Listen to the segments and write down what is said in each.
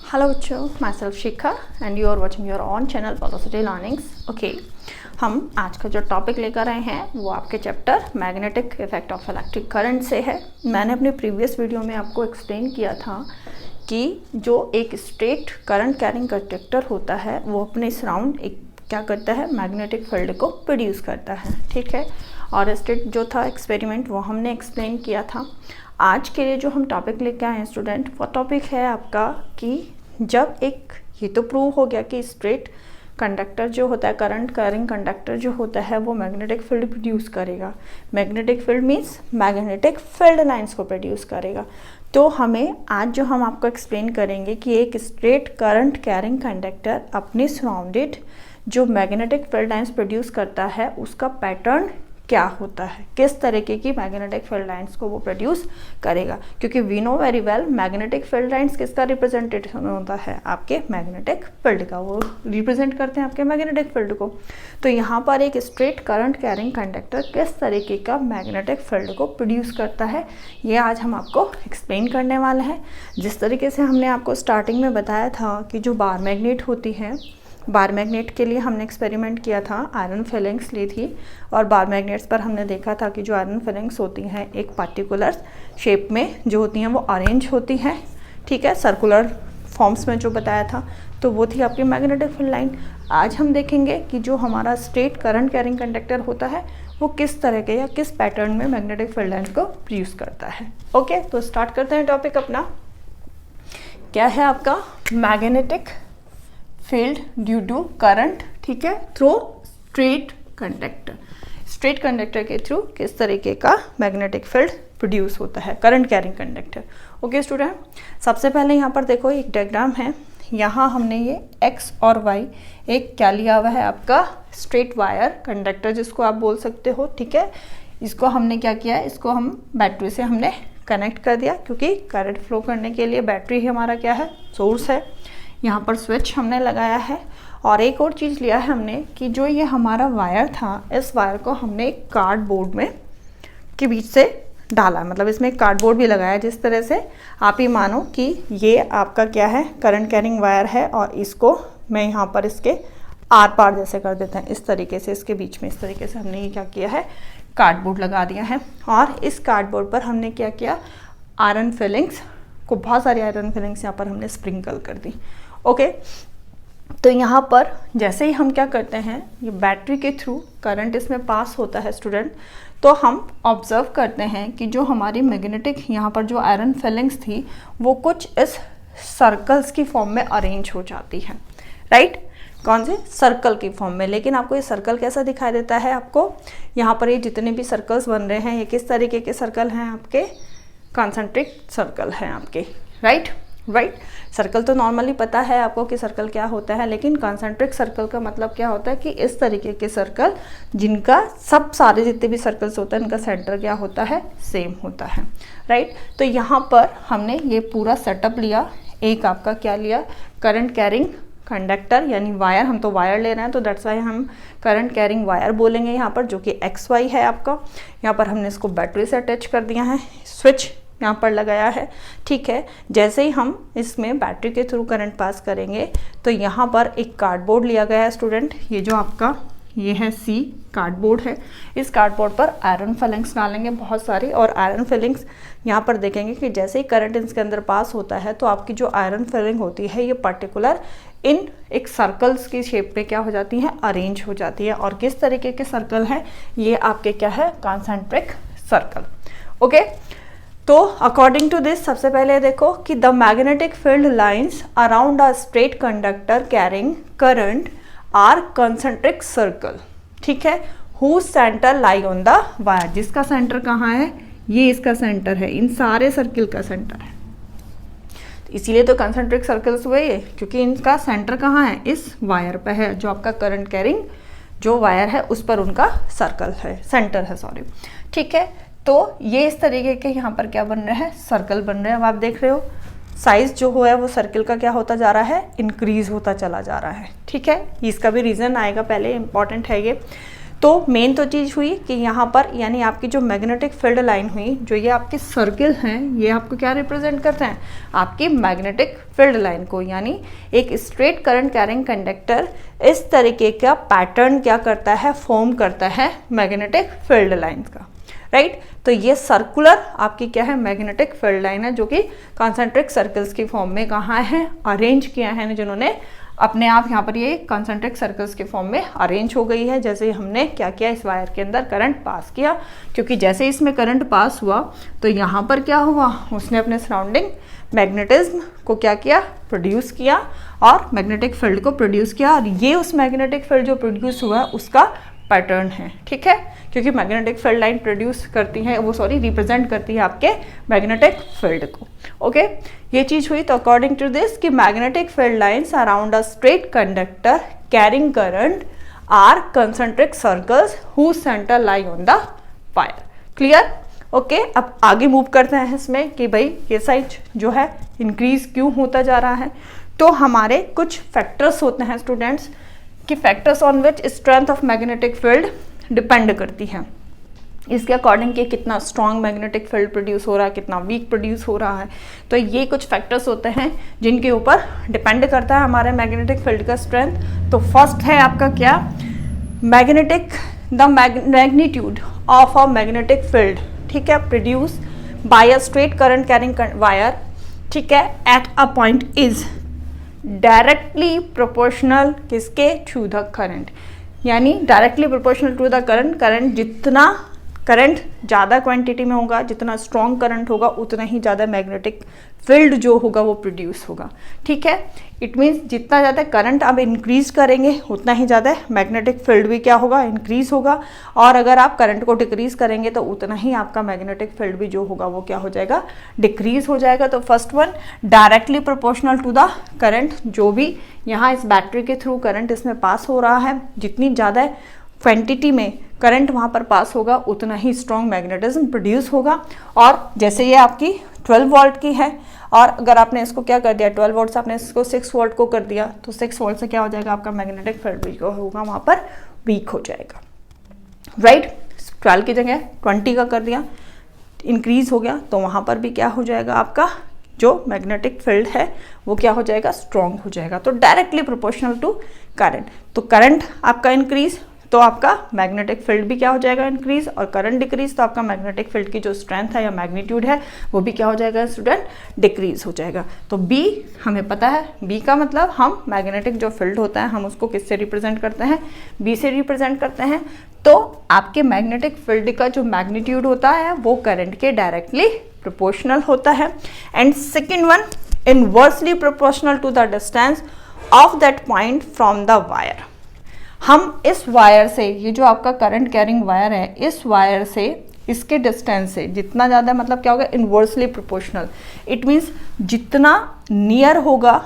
Hello बच्चों, myself Shikha and you are watching your own channel velocity learnings. Okay, हम आज का जो टॉपिक लेकर आए हैं वो आपके chapter magnetic effect of electric current से है। मैंने अपने प्रीवियस वीडियो में आपको एक्सप्लेन किया था कि जो एक स्ट्रेट करंट कैरिंग कंडक्टर होता है वो अपने सराउंड एक क्या करता है, मैग्नेटिक फील्ड को प्रोड्यूस करता है। ठीक है, और स्टेट जो था एक्सपेरिमेंट वो हमने एक्सप्लेन किया था। आज के लिए जो हम टॉपिक लेके आए हैं स्टूडेंट, वो टॉपिक है आपका कि जब एक ये तो प्रूव हो गया कि स्ट्रेट कंडक्टर जो होता है, करंट कैरिंग कंडक्टर जो होता है वो मैग्नेटिक फील्ड प्रोड्यूस करेगा। Magnetic field means magnetic field lines को प्रोड्यूस करेगा। तो हमें आज जो हम आपको एक्सप्लेन करेंगे कि एक स्ट्रेट करंट कैरिंग कंडक्टर अपने सराउंडेड जो मैग्नेटिक फील्ड लाइंस प्रोड्यूस करता है उसका पैटर्न क्या होता है, किस तरीके की मैग्नेटिक फील्ड लाइंस को वो प्रोड्यूस करेगा। क्योंकि we know very well magnetic field lines किसका रिप्रेजेंटेशन होता है, आपके मैग्नेटिक फील्ड का। वो रिप्रेजेंट करते हैं आपके मैग्नेटिक फील्ड को। तो यहाँ पर एक स्ट्रेट करंट कैरिंग कंडक्टर किस तरीके का मैग्नेटिक फील्ड को प्रोड्यूस करता है, ये आज हम आपको एक्सप्लेन करने वाले हैं। जिस तरीके से हमने आपको स्टार्टिंग में बताया था कि जो बार मैग्नेट होती है, बार मैग्नेट के लिए हमने एक्सपेरिमेंट किया था, आयरन फिलिंग्स ली थी और बार मैग्नेट्स पर हमने देखा था कि जो आयरन फिलिंग्स होती हैं एक पार्टिकुलर शेप में जो होती हैं वो अरेंज होती हैं। ठीक है, सर्कुलर फॉर्म्स में जो बताया था, तो वो थी आपकी मैग्नेटिक फील्ड लाइन। आज हम देखेंगे कि जो हमारा स्ट्रेट करंट कैरिंग कंडक्टर होता है वो किस तरह के या किस पैटर्न में मैग्नेटिक फील्ड लाइन को प्रोड्यूस करता है। ओके, तो स्टार्ट करते हैं टॉपिक अपना। क्या है आपका magnetic field due to current, ठीक है, through straight conductor. Straight conductor के थ्रू किस तरीके का मैग्नेटिक फील्ड प्रोड्यूस होता है, current carrying conductor. Okay student, सबसे पहले यहाँ पर देखो एक डायग्राम है। यहाँ हमने ये एक्स और वाई एक क्या लिया हुआ है, आपका स्ट्रेट वायर कंडक्टर जिसको आप बोल सकते हो। ठीक है, इसको हमने क्या किया है, इसको हम बैटरी से हमने कनेक्ट कर दिया क्योंकि करंट फ्लो करने के लिए बैटरी ही हमारा क्या है, सोर्स है। यहाँ पर स्विच हमने लगाया है और एक और चीज़ लिया है हमने कि जो ये हमारा वायर था, इस वायर को हमने एक कार्डबोर्ड में के बीच से डाला, मतलब इसमें एक कार्डबोर्ड भी लगाया। जिस तरह से आप ही मानो कि ये आपका क्या है, करंट कैरिंग वायर है और इसको मैं यहाँ पर इसके आर पार जैसे कर देते हैं, इस तरीके से इसके बीच में इस तरीके से हमने ये क्या किया है, कार्डबोर्ड लगा दिया है। और इस कार्डबोर्ड पर हमने क्या किया, आयरन फिलिंग्स को, बहुत सारी आयरन फिलिंग्स यहाँ पर हमने स्प्रिंकल कर दी। ओके, तो यहाँ पर जैसे ही हम क्या करते हैं, ये बैटरी के थ्रू करंट इसमें पास होता है स्टूडेंट, तो हम ऑब्जर्व करते हैं कि जो हमारी मैग्नेटिक यहाँ पर जो आयरन फिलिंग्स थी वो कुछ इस सर्कल्स की फॉर्म में अरेंज हो जाती है। राइट, कौन से सर्कल की फॉर्म में। लेकिन आपको ये सर्कल कैसा दिखाई देता है, आपको यहाँ पर ये जितने भी सर्कल्स बन रहे हैं ये किस तरीके के सर्कल हैं, आपके कॉन्सेंट्रिक सर्कल हैं आपके। राइट, सर्कल तो नॉर्मली पता है आपको कि सर्कल क्या होता है, लेकिन कॉन्सेंट्रिक सर्कल का मतलब क्या होता है कि इस तरीके के सर्कल जिनका सब सारे जितने भी सर्कल्स होते हैं इनका सेंटर क्या होता है, सेम होता है। राइट, तो यहाँ पर हमने ये पूरा सेटअप लिया। एक आपका क्या लिया, करंट कैरिंग कंडक्टर यानी वायर, हम तो वायर ले रहे हैं तो दैट्स वाई हम करंट कैरिंग वायर बोलेंगे यहाँ पर, जो कि एक्स वाई है आपका। यहाँ पर हमने इसको बैटरी से अटैच कर दिया है, स्विच यहाँ पर लगाया है। ठीक है, जैसे ही हम इसमें बैटरी के थ्रू करंट पास करेंगे तो यहाँ पर एक कार्डबोर्ड लिया गया है स्टूडेंट, ये जो आपका ये है सी कार्डबोर्ड है। इस कार्डबोर्ड पर आयरन फिलिंग्स डालेंगे बहुत सारी, और आयरन फिलिंग्स यहाँ पर देखेंगे कि जैसे ही करंट इसके अंदर पास होता है तो आपकी जो आयरन फिलिंग होती है ये पर्टिकुलर इन एक सर्कल्स की शेप में क्या हो जाती है, अरेंज हो जाती है। और किस तरीके के सर्कल है ये, आपके क्या है, कॉन्सेंट्रिक सर्कल। ओके, तो अकॉर्डिंग टू दिस सबसे पहले देखो कि the magnetic field lines around a straight conductor carrying current are concentric circle. ठीक है, who centre lie on the wire, जिसका सेंटर कहाँ है, ये इसका सेंटर है, इन सारे सर्किल का सेंटर है। इसीलिए तो कंसेंट्रिक सर्कल्स हुए ये, क्योंकि इनका सेंटर कहाँ है, इस वायर पे है, जो आपका करंट कैरिंग जो वायर है उस पर उनका सर्कल है, सेंटर है, सॉरी। ठीक है, तो ये इस तरीके के यहाँ पर क्या बन रहे हैं, सर्कल बन रहे हैं। अब आप देख रहे हो साइज जो है वो सर्कल का क्या होता जा रहा है, इंक्रीज होता चला जा रहा है। ठीक है, इसका भी रीज़न आएगा, पहले इंपॉर्टेंट है ये। तो मेन तो चीज़ हुई कि यहाँ पर यानी आपकी जो मैग्नेटिक फील्ड लाइन हुई, जो ये आपके सर्किल हैं, ये आपको क्या रिप्रेजेंट करते हैं, आपकी मैग्नेटिक फील्ड लाइन को। यानी एक स्ट्रेट करंट कैरिंग कंडक्टर इस तरीके का पैटर्न क्या करता है, फॉर्म करता है मैग्नेटिक फील्ड लाइन का, राइट। तो ये सर्कुलर आपकी क्या है, मैग्नेटिक फील्ड लाइन है, जो कि कॉन्सेंट्रिक सर्कल्स की फॉर्म में कहाँ है, अरेंज किया है, जिन्होंने अपने आप यहाँ पर ये कॉन्सेंट्रिक सर्कल्स के फॉर्म में अरेंज हो गई है। जैसे हमने क्या किया, इस वायर के अंदर करंट पास किया, क्योंकि जैसे इसमें करंट पास हुआ तो यहाँ पर क्या हुआ, उसने अपने सराउंडिंग मैग्नेटिज्म को क्या किया, प्रोड्यूस किया और मैग्नेटिक फील्ड को प्रोड्यूस किया। और ये उस मैग्नेटिक फील्ड जो प्रोड्यूस हुआ उसका पैटर्न है, ठीक है, क्योंकि मैग्नेटिक फील्ड लाइन प्रोड्यूस करती है, वो सॉरी रिप्रेजेंट करती है आपके मैग्नेटिक फील्ड को। ओके, ये चीज हुई। तो अकॉर्डिंग टू दिस कि magnetic field lines around a straight conductor carrying current are concentric circles whose centre lie on the wire. Clear? Okay, अब आगे मूव करते हैं इसमें कि भाई ये साइज जो है इंक्रीज क्यों होता जा रहा है। तो हमारे कुछ फैक्टर्स होते हैं स्टूडेंट्स, कि factors on which strength of magnetic field depend करती है, इसके अकॉर्डिंग कि कितना स्ट्रॉन्ग मैग्नेटिक फील्ड प्रोड्यूस हो रहा है, कितना वीक प्रोड्यूस हो रहा है। तो ये कुछ फैक्टर्स होते हैं जिनके ऊपर डिपेंड करता है हमारे मैग्नेटिक फील्ड का स्ट्रेंथ। तो फर्स्ट है आपका क्या, magnetic the magnitude of a magnetic field, ठीक है, produce by a straight current carrying wire, ठीक है, at a point is directly proportional किसके, टू द करंट। यानी directly proportional to the current, जितना करंट ज़्यादा क्वांटिटी में होगा, जितना स्ट्रॉन्ग करंट होगा, उतना ही ज़्यादा मैग्नेटिक फील्ड जो होगा वो प्रोड्यूस होगा, ठीक है। इट मीन्स जितना ज़्यादा करंट आप इंक्रीज करेंगे उतना ही ज़्यादा मैग्नेटिक फील्ड भी क्या होगा, इंक्रीज होगा। और अगर आप करंट को डिक्रीज करेंगे तो उतना ही आपका मैग्नेटिक फील्ड भी जो होगा वो क्या हो जाएगा, डिक्रीज हो जाएगा। तो first one, directly proportional to the current, जो भी यहाँ इस बैटरी के थ्रू करंट इसमें पास हो रहा है, जितनी ज़्यादा क्वांटिटी में करंट वहाँ पर पास होगा उतना ही स्ट्रॉन्ग मैग्नेटिज्म प्रोड्यूस होगा। और जैसे ये आपकी 12 वोल्ट की है, और अगर आपने इसको क्या कर दिया, 12 वोल्ट से आपने इसको 6 वोल्ट को कर दिया, तो 6 वोल्ट से क्या हो जाएगा, आपका मैग्नेटिक फील्ड भी होगा वहाँ पर वीक हो जाएगा, राइट। 12 की जगह 20 का कर दिया, इंक्रीज हो गया, तो वहाँ पर भी क्या हो जाएगा, आपका जो मैग्नेटिक फील्ड है वो क्या हो जाएगा, स्ट्रॉन्ग हो जाएगा। तो डायरेक्टली प्रोपोर्शनल टू करंट, तो करंट आपका इंक्रीज तो आपका मैग्नेटिक फील्ड भी क्या हो जाएगा, इंक्रीज, और करंट डिक्रीज तो आपका मैग्नेटिक फील्ड की जो स्ट्रेंथ है या मैग्नीट्यूड है वो भी क्या हो जाएगा स्टूडेंट, डिक्रीज हो जाएगा। तो बी हमें पता है, बी का मतलब हम मैग्नेटिक जो फील्ड होता है हम उसको किससे रिप्रेजेंट करते हैं, बी से रिप्रेजेंट करते हैं। तो आपके मैग्नेटिक फील्ड का जो मैग्नीट्यूड होता है वो करंट के डायरेक्टली प्रोपोर्शनल होता है। And second one, inversely proportional to the distance of that point from the wire. हम इस वायर से, ये जो आपका करंट कैरिंग वायर है, इस वायर से इसके डिस्टेंस से जितना ज़्यादा, मतलब क्या होगा, इनवर्सली प्रोपोर्शनल। इट मीन्स जितना नियर होगा,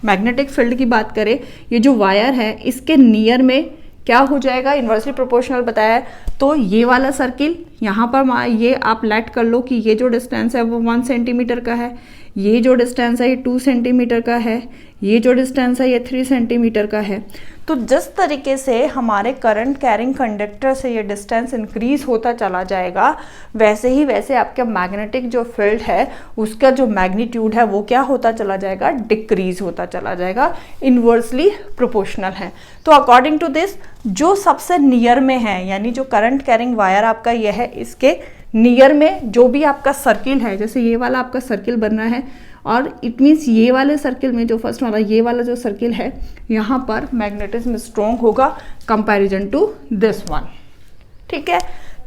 मैग्नेटिक फील्ड की बात करें, ये जो वायर है इसके नियर में क्या हो जाएगा, इनवर्सली प्रोपोर्शनल बताया है। तो ये वाला सर्किल यहाँ पर ये आप लेट कर लो कि ये जो डिस्टेंस है वो 1 सेंटीमीटर का है, ये जो डिस्टेंस है ये 2 सेंटीमीटर का है, ये जो डिस्टेंस है ये 3 सेंटीमीटर का है। तो जिस तरीके से हमारे करंट कैरिंग कंडक्टर से ये डिस्टेंस इंक्रीज होता चला जाएगा, वैसे ही वैसे आपका मैग्नेटिक जो फील्ड है उसका जो मैग्नीट्यूड है वो क्या होता चला जाएगा, डिक्रीज होता चला जाएगा, इनवर्सली प्रोपोर्शनल है। तो अकॉर्डिंग टू दिस जो सबसे नियर में है, यानी जो करंट कैरिंग वायर आपका ये है, इसके नियर में जो भी आपका सर्किल है, जैसे ये वाला आपका सर्किल बन रहा है, और इट मीन्स ये वाले सर्किल में जो फर्स्ट वाला ये वाला जो सर्किल है यहाँ पर मैग्नेटिज्म स्ट्रॉन्ग होगा कंपैरिजन टू दिस वन, ठीक है।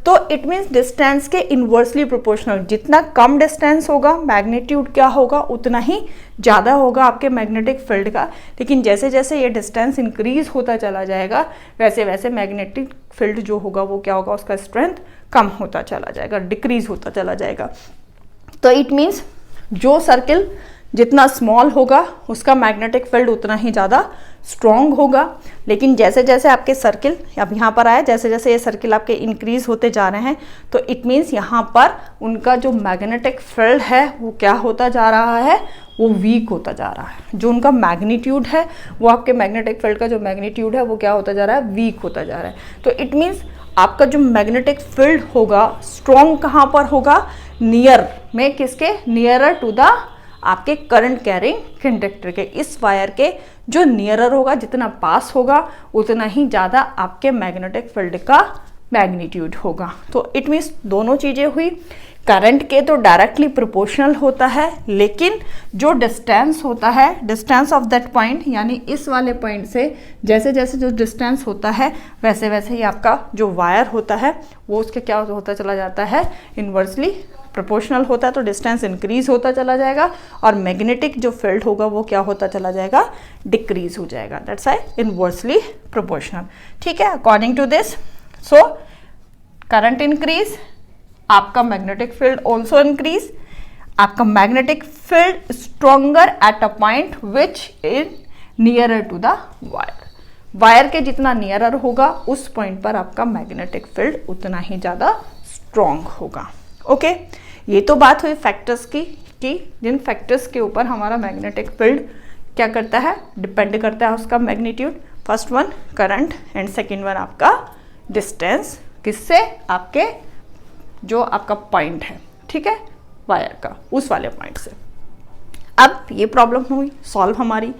तो इट मीन्स डिस्टेंस के इनवर्सली प्रोपोर्शनल, जितना कम डिस्टेंस होगा मैग्नीट्यूड क्या होगा उतना ही ज़्यादा होगा आपके मैग्नेटिक फील्ड का। लेकिन जैसे जैसे ये डिस्टेंस इंक्रीज होता चला जाएगा वैसे वैसे मैग्नेटिक फील्ड जो होगा वो क्या होगा, उसका स्ट्रेंथ कम होता चला जाएगा, डिक्रीज होता चला जाएगा। तो इट मीन्स जो सर्किल जितना स्मॉल होगा उसका मैग्नेटिक फील्ड उतना ही ज़्यादा स्ट्रॉन्ग होगा। लेकिन जैसे जैसे आपके सर्किल अब यहाँ पर आया, जैसे जैसे ये सर्किल आपके इंक्रीज होते जा रहे हैं, तो इट मीन्स यहाँ पर उनका जो मैग्नेटिक फील्ड है वो क्या होता जा रहा है, वो वीक होता जा रहा है। जो उनका मैग्नीट्यूड है वो आपके मैग्नेटिक फील्ड का जो मैग्नीट्यूड है वो क्या होता जा रहा है, वीक होता जा रहा है। तो इट मीन्स आपका जो मैग्नेटिक फील्ड होगा स्ट्रॉन्ग कहाँ पर होगा, नियर में, किसके, नियरर टू द आपके करंट कैरिंग कंडक्टर के, इस वायर के जो नियरर होगा, जितना पास होगा उतना ही ज़्यादा आपके मैग्नेटिक फील्ड का मैग्नीट्यूड होगा। तो इट मीन्स दोनों चीज़ें हुई, करंट के तो डायरेक्टली प्रोपोर्शनल होता है, लेकिन जो डिस्टेंस होता है, डिस्टेंस ऑफ दैट पॉइंट, यानी इस वाले पॉइंट से जैसे जैसे जो डिस्टेंस होता है वैसे वैसे ही आपका जो वायर होता है वो उसके क्या होता चला जाता है, इन्वर्सली प्रोपोर्शनल होता है। तो डिस्टेंस इंक्रीज होता चला जाएगा और मैग्नेटिक जो फील्ड होगा वो क्या होता चला जाएगा, डिक्रीज हो जाएगा। That's why inversely proportional. ठीक है, according to this, so current increase, आपका मैग्नेटिक फील्ड ऑल्सो इंक्रीज, आपका magnetic field stronger at a point which is nearer to the wire. Wire के जितना नियरर होगा उस पॉइंट पर आपका मैग्नेटिक फील्ड उतना ही ज़्यादा स्ट्रॉन्ग होगा। ओके, ये तो बात हुई फैक्टर्स की कि जिन फैक्टर्स के ऊपर हमारा मैग्नेटिक फील्ड क्या करता है, डिपेंड करता है उसका magnitude. First one current and second one आपका डिस्टेंस, किससे, आपके जो आपका पॉइंट है, ठीक है, वायर का, उस वाले पॉइंट से। अब ये प्रॉब्लम हुई सॉल्व हमारी,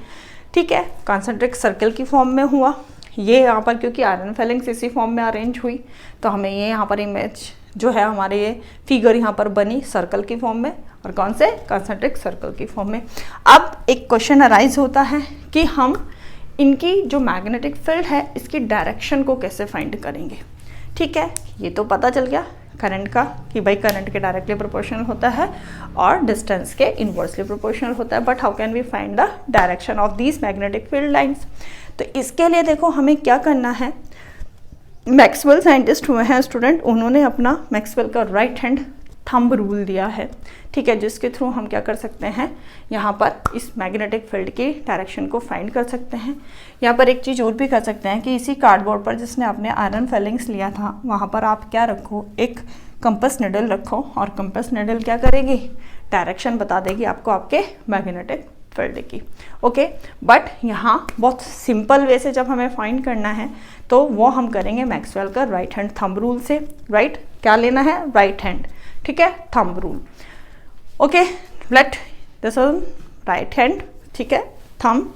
ठीक है, कॉन्सेंट्रिक सर्कल की फॉर्म में हुआ ये। यहाँ पर क्योंकि आयरन फेलिंग्स इसी फॉर्म में अरेंज हुई तो हमें ये यहाँ पर इमेज जो है हमारे ये फिगर यहाँ पर बनी सर्कल की फॉर्म में, और कौन से, कॉन्सेंट्रिक सर्कल की फॉर्म में। अब एक क्वेश्चन अराइज होता है कि हम इनकी जो मैग्नेटिक फील्ड है इसकी डायरेक्शन को कैसे फाइंड करेंगे। ठीक है, ये तो पता चल गया करंट का कि भाई करंट के डायरेक्टली प्रोपोर्शनल होता है और डिस्टेंस के इनवर्सली प्रोपोर्शनल होता है, but how can we find the direction of these magnetic field lines. तो इसके लिए देखो हमें क्या करना है, मैक्सवेल साइंटिस्ट हुए हैं स्टूडेंट, उन्होंने अपना मैक्सवेल का राइट हैंड थंब रूल दिया है, ठीक है, जिसके थ्रू हम क्या कर सकते हैं, यहाँ पर इस मैग्नेटिक फील्ड की डायरेक्शन को फाइंड कर सकते हैं। यहाँ पर एक चीज़ और भी कर सकते हैं कि इसी कार्डबोर्ड पर जिसने आपने आयरन फेलिंग्स लिया था वहाँ पर आप क्या रखो, एक कंपास निडल रखो, और कंपास निडल क्या करेगी, डायरेक्शन बता देगी आपको आपके मैग्नेटिक फील्ड की। ओके, बट यहाँ बहुत सिंपल वे से जब हमें फाइंड करना है तो वो हम करेंगे मैक्सवेल का राइट हैंड थंब रूल से। राइट क्या लेना है, राइट हैंड, ठीक है, thumb rule. Okay, let this right hand, ठीक है, थंब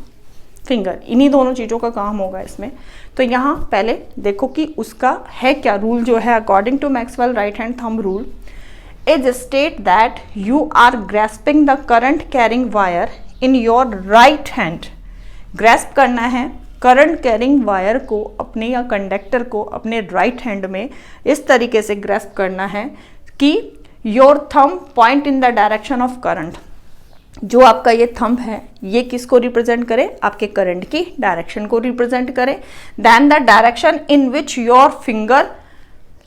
फिंगर, इन्हीं दोनों चीज़ों का काम होगा इसमें। तो यहाँ पहले देखो कि उसका है क्या रूल, जो है according to Maxwell right hand thumb rule is state that you are grasping the current carrying wire in your right hand. Grasp करना है करंट कैरिंग वायर को अपने, या कंडक्टर को अपने राइट हैंड में इस तरीके से ग्रेस्प करना है कि your thumb point in the direction of current. जो आपका ये थंब है ये किसको रिप्रेजेंट करे, आपके करंट की डायरेक्शन को रिप्रेजेंट करे। Then the direction in which your finger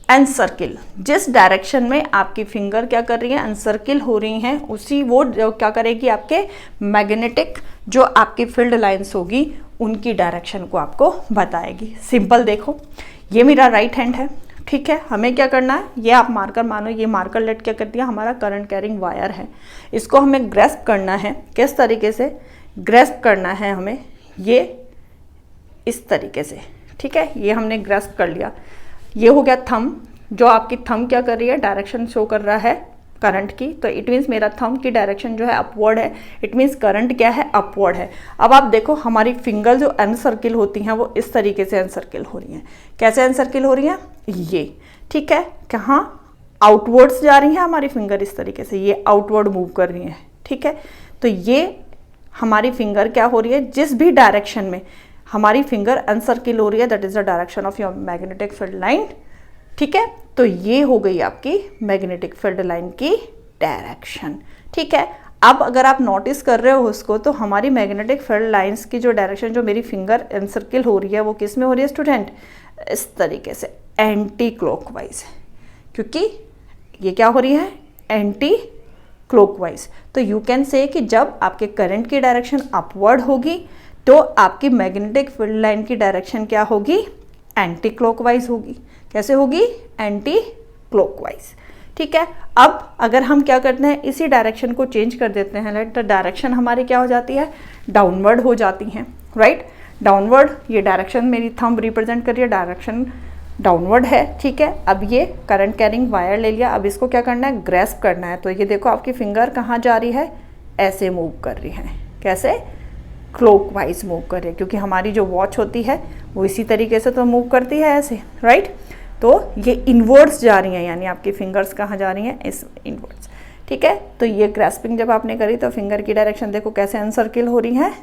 and circle, जिस डायरेक्शन में आपकी फिंगर क्या कर रही है, एनसर्किल हो रही हैं, उसी वो जो क्या करेगी, आपके मैग्नेटिक जो आपकी फील्ड लाइंस होगी उनकी डायरेक्शन को आपको बताएगी। सिंपल देखो, ये मेरा राइट हैंड है, ठीक है, हमें क्या करना है, ये आप मार्कर मानो, ये मार्कर लेट क्या कर दिया, हमारा करंट कैरिंग वायर है, इसको हमें ग्रेस्प करना है। किस तरीके से ग्रेस्प करना है हमें, ये इस तरीके से, ठीक है, ये हमने ग्रेस्प कर लिया। ये हो गया थंब, जो आपकी थंब क्या कर रही है, डायरेक्शन शो कर रहा है करंट की, तो इट मीन्स मेरा थंब की डायरेक्शन जो है अपवर्ड है, इट मीन्स करंट क्या है, अपवर्ड है। अब आप देखो हमारी फिंगर जो अनसर्किल होती हैं वो इस तरीके से अनसर्किल हो रही हैं। कैसे अनसर्किल हो रही हैं, ये, ठीक है, कहाँ, आउटवर्ड्स जा रही हैं हमारी फिंगर इस तरीके से, ये आउटवर्ड मूव कर रही हैं, ठीक है। तो ये हमारी फिंगर क्या हो रही है, जिस भी डायरेक्शन में हमारी फिंगर अनसर्किल हो रही है, that is the direction of your magnetic field line, ठीक है। तो ये हो गई आपकी मैग्नेटिक फील्ड लाइन की डायरेक्शन, ठीक है। अब अगर आप नोटिस कर रहे हो उसको, तो हमारी मैग्नेटिक फील्ड लाइंस की जो डायरेक्शन, जो मेरी फिंगर एनसर्किल हो रही है, वो किस में हो रही है स्टूडेंट, इस तरीके से एंटी क्लॉकवाइज, क्योंकि ये क्या हो रही है, एंटी क्लॉकवाइज। तो यू कैन से कि जब आपके करंट की डायरेक्शन अपवर्ड होगी तो आपकी मैग्नेटिक फील्ड लाइन की डायरेक्शन क्या होगी, एंटी क्लॉकवाइज होगी। कैसे होगी, एंटी क्लॉकवाइज। ठीक है, अब अगर हम क्या करते हैं, इसी डायरेक्शन को चेंज कर देते हैं, राइट, तो डायरेक्शन हमारी क्या हो जाती है, डाउनवर्ड हो जाती है, राइट, डाउनवर्ड। ये डायरेक्शन मेरी थंब रिप्रेजेंट कर रही है, डायरेक्शन डाउनवर्ड है। ठीक है, अब ये करंट कैरिंग वायर ले लिया, अब इसको क्या करना है, ग्रैस्प करना है। तो ये देखो आपकी फिंगर कहाँ जा रही है, ऐसे मूव कर रही है। कैसे, क्लॉकवाइज मूव कर रही है, क्योंकि हमारी जो वॉच होती है वो इसी तरीके से तो मूव करती है, ऐसे, राइट। तो ये इनवर्ड्स जा रही हैं, यानी आपकी फिंगर्स कहाँ जा रही हैं, इस इनवर्ड्स। ठीक है, तो ये ग्रैस्पिंग जब आपने करी तो फिंगर की डायरेक्शन देखो कैसे अनसर्किल हो रही है,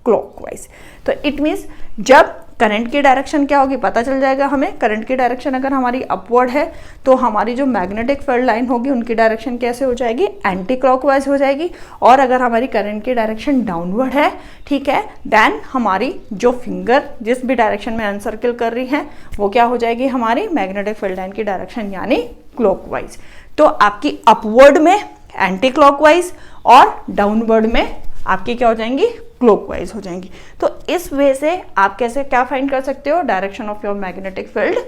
क्लॉकवाइज। तो इट मीन्स जब करंट की डायरेक्शन क्या होगी पता चल जाएगा हमें। करंट की डायरेक्शन अगर हमारी अपवर्ड है तो हमारी जो मैग्नेटिक फील्ड लाइन होगी उनकी डायरेक्शन कैसे हो जाएगी, एंटी क्लॉकवाइज हो जाएगी। और अगर हमारी करंट की डायरेक्शन डाउनवर्ड है, ठीक है, देन हमारी जो फिंगर जिस भी डायरेक्शन में अनसर्किल कर रही है वो क्या हो जाएगी, हमारी मैग्नेटिक फील्ड लाइन की डायरेक्शन यानी क्लॉकवाइज। तो आपकी अपवर्ड में एंटी क्लॉकवाइज और डाउनवर्ड में आपकी क्या हो जाएंगी, क्लॉकवाइज हो जाएंगी। तो इस वे से आप कैसे क्या फाइंड कर सकते हो, direction of your magnetic field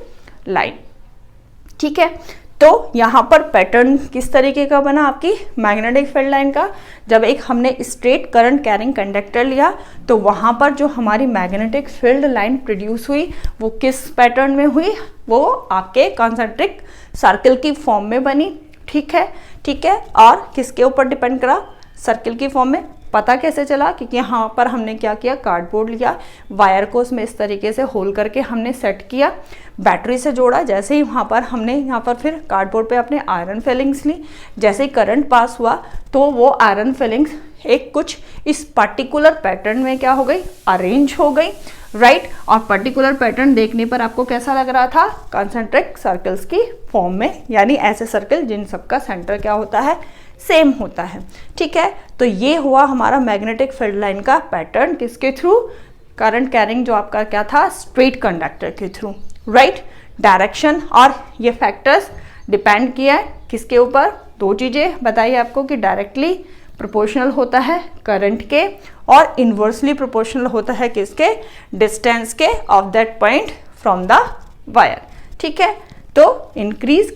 line. ठीक है, तो यहाँ पर पैटर्न किस तरीके का बना आपकी मैग्नेटिक फील्ड लाइन का। जब एक हमने स्ट्रेट करंट कैरिंग कंडक्टर लिया तो वहाँ पर जो हमारी मैग्नेटिक फील्ड लाइन प्रोड्यूस हुई वो किस पैटर्न में हुई, वो आपके कॉन्सेंट्रिक सर्कल की फॉर्म में बनी। ठीक है, ठीक है, और किसके ऊपर डिपेंड करा, सर्कल की फॉर्म में। पता कैसे चला, क्योंकि यहाँ पर हमने क्या किया, कार्डबोर्ड लिया, वायर को उसमें इस तरीके से होल करके हमने सेट किया, बैटरी से जोड़ा। जैसे ही वहाँ पर हमने यहाँ पर फिर कार्डबोर्ड पे अपने आयरन फिलिंग्स ली, जैसे ही करंट पास हुआ तो वो आयरन फिलिंग्स एक कुछ इस पर्टिकुलर पैटर्न में क्या हो गई, अरेंज हो गई, राइट। और पर्टिकुलर पैटर्न देखने पर आपको कैसा लग रहा था, कॉन्सेंट्रिक सर्कल्स की फॉर्म में, यानी ऐसे सर्कल जिन सबका सेंटर क्या होता है, सेम होता है। ठीक है, तो ये हुआ हमारा मैग्नेटिक फील्ड लाइन का पैटर्न, किसके थ्रू, करंट कैरिंग जो आपका क्या था, स्ट्रेट कंडक्टर के थ्रू, राइट। डायरेक्शन और ये फैक्टर्स डिपेंड किया है किसके ऊपर, दो चीज़ें बताइए आपको कि डायरेक्टली प्रोपोर्शनल होता है करंट के और इन्वर्सली प्रोपोर्शनल होता है किसके, डिस्टेंस के of that point from the wire. ठीक है, तो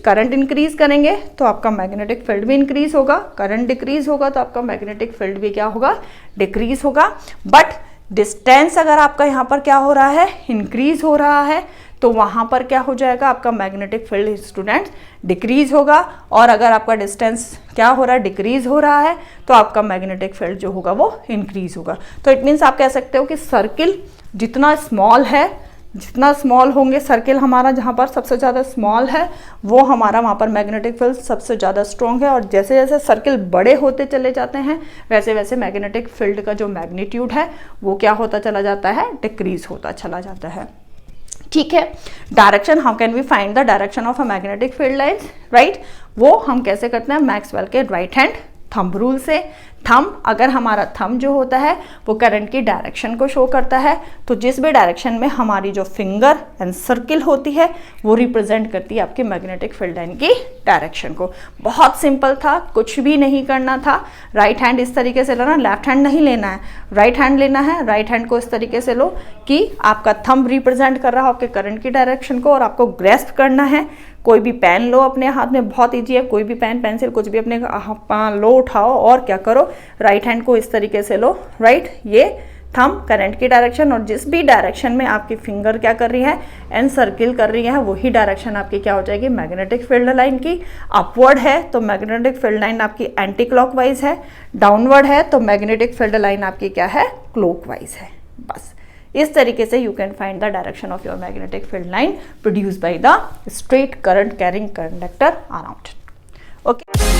करंट इंक्रीज करेंगे तो आपका मैग्नेटिक फील्ड भी इंक्रीज होगा, करंट डिक्रीज होगा तो आपका मैग्नेटिक फील्ड भी क्या होगा, डिक्रीज होगा। बट डिस्टेंस अगर आपका यहाँ पर क्या हो रहा है, इंक्रीज हो रहा है, तो वहाँ पर क्या हो जाएगा, आपका मैग्नेटिक फील्ड स्टूडेंट्स डिक्रीज होगा। और अगर आपका डिस्टेंस क्या हो रहा है, डिक्रीज हो रहा है, तो आपका मैग्नेटिक फील्ड जो होगा वो इंक्रीज होगा। तो इट मीन्स आप कह सकते हो कि सर्किल जितना स्मॉल है, जितना स्मॉल होंगे सर्किल हमारा, जहाँ पर सबसे ज़्यादा स्मॉल है वो हमारा वहाँ पर मैग्नेटिक फील्ड सबसे ज़्यादा स्ट्रॉन्ग है। और जैसे जैसे सर्किल बड़े होते चले जाते हैं वैसे वैसे मैग्नेटिक फील्ड का जो मैग्नीट्यूड है वो क्या होता चला जाता है, डिक्रीज होता चला जाता है। ठीक है, direction, how can we find the direction of a magnetic field lines, right. वो हम कैसे करते हैं, मैक्सवेल के राइट हैंड थंब रूल से। थंब, अगर हमारा थंब जो होता है वो करंट की डायरेक्शन को शो करता है, तो जिस भी डायरेक्शन में हमारी जो फिंगर एंड सर्किल होती है वो रिप्रेजेंट करती है आपकी मैग्नेटिक फील्ड लाइन की डायरेक्शन को। बहुत सिंपल था, कुछ भी नहीं करना था। राइट हैंड इस तरीके से लेना, लेफ्ट हैंड नहीं लेना है, राइट हैंड लेना है। राइट हैंड को इस तरीके से लो कि आपका थंब रिप्रेजेंट कर रहा हो आपके करंट की डायरेक्शन को, और आपको ग्रेस्प करना है। कोई भी पेन लो अपने हाथ में, बहुत ईजी है, कोई भी पेन, पेंसिल, कुछ भी अपने लो, उठाओ और क्या करो, राइट हैंड को इस तरीके से लो, राइट। ये थंब करंट की डायरेक्शन, और जिस भी डायरेक्शन में आपकी फिंगर क्या कर रही है, एन सर्किल कर रही है, वही डायरेक्शन आपकी क्या हो जाएगी, मैग्नेटिक फील्ड लाइन की। अपवर्ड है तो मैग्नेटिक फील्ड लाइन आपकी एंटी क्लॉकवाइज है, डाउनवर्ड है तो मैग्नेटिक फील्ड लाइन आपकी क्या है, क्लॉकवाइज है। बस इस तरीके से you can find the direction of your magnetic field line produced by the straight current carrying conductor around. Okay.